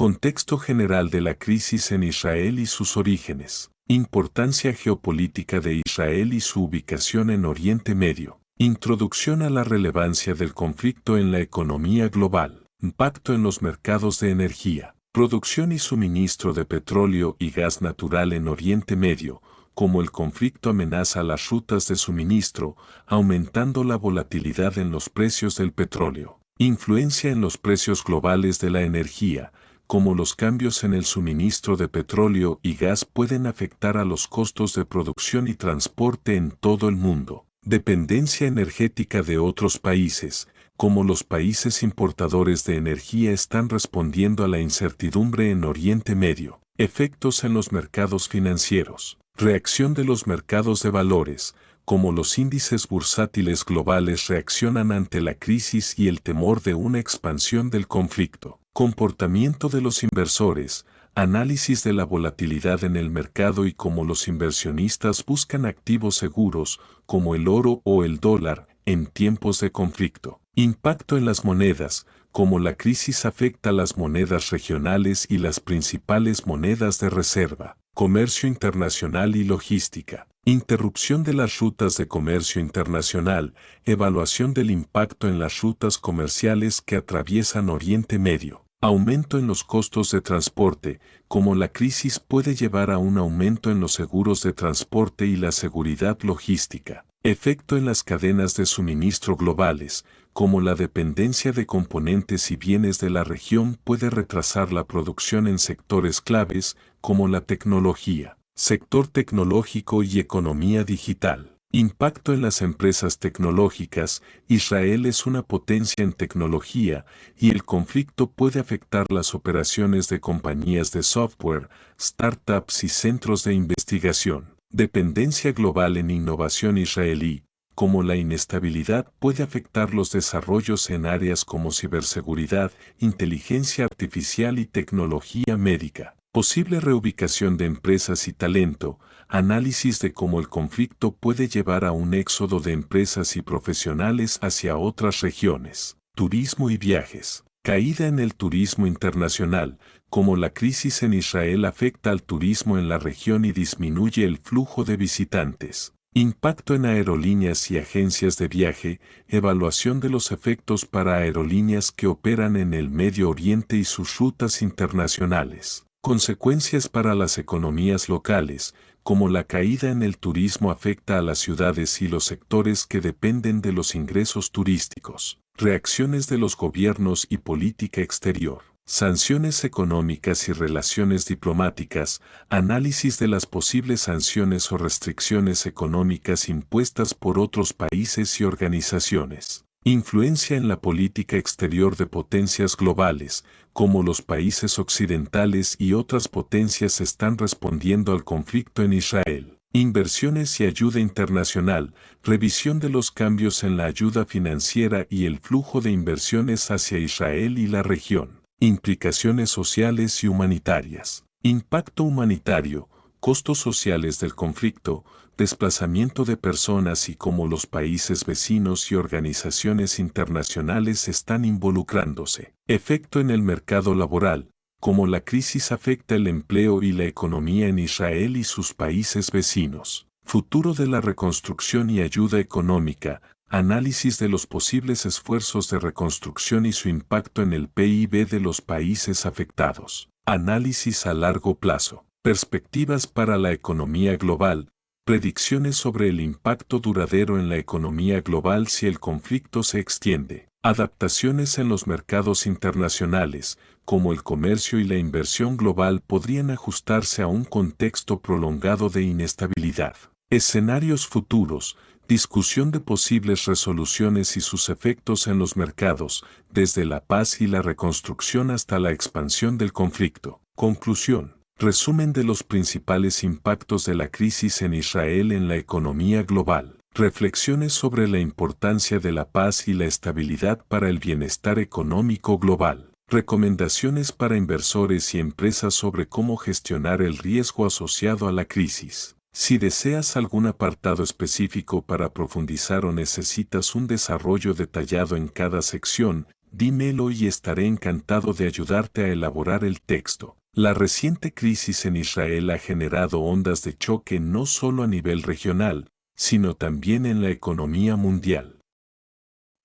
Contexto general de la crisis en Israel y sus orígenes. Importancia geopolítica de Israel y su ubicación en Oriente Medio. Introducción a la relevancia del conflicto en la economía global. Impacto en los mercados de energía. Producción y suministro de petróleo y gas natural en Oriente Medio, como el conflicto amenaza las rutas de suministro, aumentando la volatilidad en los precios del petróleo. Influencia en los precios globales de la energía, como los cambios en el suministro de petróleo y gas pueden afectar a los costos de producción y transporte en todo el mundo. Dependencia energética de otros países, como los países importadores de energía están respondiendo a la incertidumbre en Oriente Medio. Efectos en los mercados financieros. Reacción de los mercados de valores, como los índices bursátiles globales reaccionan ante la crisis y el temor de una expansión del conflicto. Comportamiento de los inversores, análisis de la volatilidad en el mercado y cómo los inversionistas buscan activos seguros, como el oro o el dólar, en tiempos de conflicto. Impacto en las monedas, cómo la crisis afecta a las monedas regionales y las principales monedas de reserva. Comercio internacional y logística. Interrupción de las rutas de comercio internacional, evaluación del impacto en las rutas comerciales que atraviesan Oriente Medio. Aumento en los costos de transporte, como la crisis puede llevar a un aumento en los seguros de transporte y la seguridad logística. Efecto en las cadenas de suministro globales, como la dependencia de componentes y bienes de la región puede retrasar la producción en sectores claves, como la tecnología. Sector tecnológico y economía digital. Impacto en las empresas tecnológicas. Israel es una potencia en tecnología y el conflicto puede afectar las operaciones de compañías de software, startups y centros de investigación. Dependencia global en innovación israelí, como la inestabilidad puede afectar los desarrollos en áreas como ciberseguridad, inteligencia artificial y tecnología médica. Posible reubicación de empresas y talento, análisis de cómo el conflicto puede llevar a un éxodo de empresas y profesionales hacia otras regiones. Turismo y viajes. Caída en el turismo internacional, como la crisis en Israel afecta al turismo en la región y disminuye el flujo de visitantes. Impacto en aerolíneas y agencias de viaje, evaluación de los efectos para aerolíneas que operan en el Medio Oriente y sus rutas internacionales. Consecuencias para las economías locales, como la caída en el turismo afecta a las ciudades y los sectores que dependen de los ingresos turísticos. Reacciones de los gobiernos y política exterior. Sanciones económicas y relaciones diplomáticas, análisis de las posibles sanciones o restricciones económicas impuestas por otros países y organizaciones. Influencia en la política exterior de potencias globales, como los países occidentales y otras potencias están respondiendo al conflicto en Israel. Inversiones y ayuda internacional, revisión de los cambios en la ayuda financiera y el flujo de inversiones hacia Israel y la región. Implicaciones sociales y humanitarias. Impacto humanitario, costos sociales del conflicto, desplazamiento de personas y cómo los países vecinos y organizaciones internacionales están involucrándose. Efecto en el mercado laboral, cómo la crisis afecta el empleo y la economía en Israel y sus países vecinos. Futuro de la reconstrucción y ayuda económica, análisis de los posibles esfuerzos de reconstrucción y su impacto en el PIB de los países afectados. Análisis a largo plazo. Perspectivas para la economía global. Predicciones sobre el impacto duradero en la economía global si el conflicto se extiende. Adaptaciones en los mercados internacionales, como el comercio y la inversión global podrían ajustarse a un contexto prolongado de inestabilidad. Escenarios futuros. Discusión de posibles resoluciones y sus efectos en los mercados, desde la paz y la reconstrucción hasta la expansión del conflicto. Conclusión. Resumen de los principales impactos de la crisis en Israel en la economía global. Reflexiones sobre la importancia de la paz y la estabilidad para el bienestar económico global. Recomendaciones para inversores y empresas sobre cómo gestionar el riesgo asociado a la crisis. Si deseas algún apartado específico para profundizar o necesitas un desarrollo detallado en cada sección, dímelo y estaré encantado de ayudarte a elaborar el texto. La reciente crisis en Israel ha generado ondas de choque no solo a nivel regional, sino también en la economía mundial.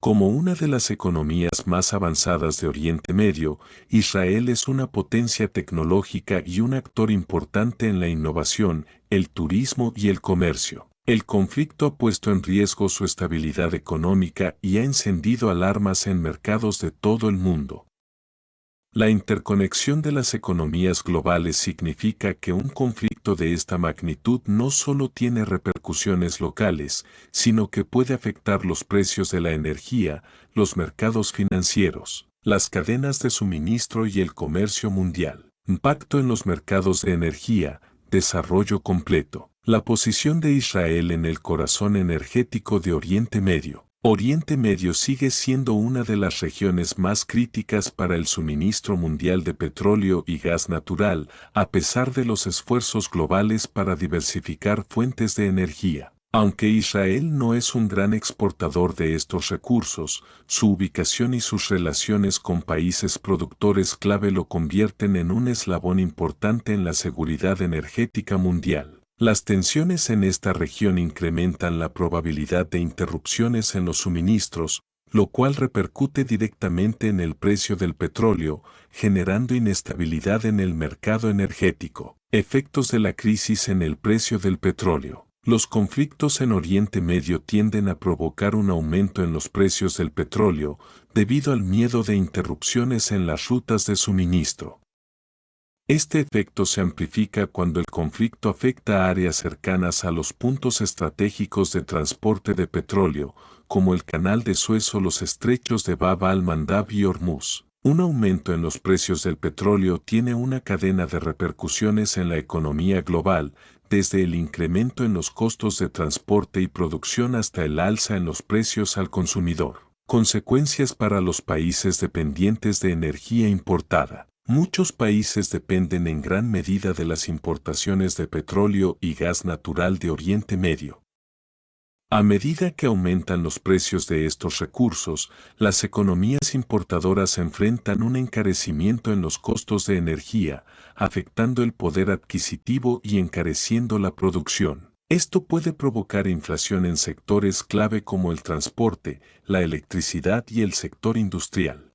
Como una de las economías más avanzadas de Oriente Medio, Israel es una potencia tecnológica y un actor importante en la innovación, el turismo y el comercio. El conflicto ha puesto en riesgo su estabilidad económica y ha encendido alarmas en mercados de todo el mundo. La interconexión de las economías globales significa que un conflicto de esta magnitud no solo tiene repercusiones locales, sino que puede afectar los precios de la energía, los mercados financieros, las cadenas de suministro y el comercio mundial. Impacto en los mercados de energía, desarrollo completo. La posición de Israel en el corazón energético de Oriente Medio. Oriente Medio sigue siendo una de las regiones más críticas para el suministro mundial de petróleo y gas natural, a pesar de los esfuerzos globales para diversificar fuentes de energía. Aunque Israel no es un gran exportador de estos recursos, su ubicación y sus relaciones con países productores clave lo convierten en un eslabón importante en la seguridad energética mundial. Las tensiones en esta región incrementan la probabilidad de interrupciones en los suministros, lo cual repercute directamente en el precio del petróleo, generando inestabilidad en el mercado energético. Efectos de la crisis en el precio del petróleo. Los conflictos en Oriente Medio tienden a provocar un aumento en los precios del petróleo, debido al miedo de interrupciones en las rutas de suministro. Este efecto se amplifica cuando el conflicto afecta a áreas cercanas a los puntos estratégicos de transporte de petróleo, como el Canal de Suez o los estrechos de Bab al-Mandab y Hormuz. Un aumento en los precios del petróleo tiene una cadena de repercusiones en la economía global, desde el incremento en los costos de transporte y producción hasta el alza en los precios al consumidor. Consecuencias para los países dependientes de energía importada. Muchos países dependen en gran medida de las importaciones de petróleo y gas natural de Oriente Medio. A medida que aumentan los precios de estos recursos, las economías importadoras enfrentan un encarecimiento en los costos de energía, afectando el poder adquisitivo y encareciendo la producción. Esto puede provocar inflación en sectores clave como el transporte, la electricidad y el sector industrial.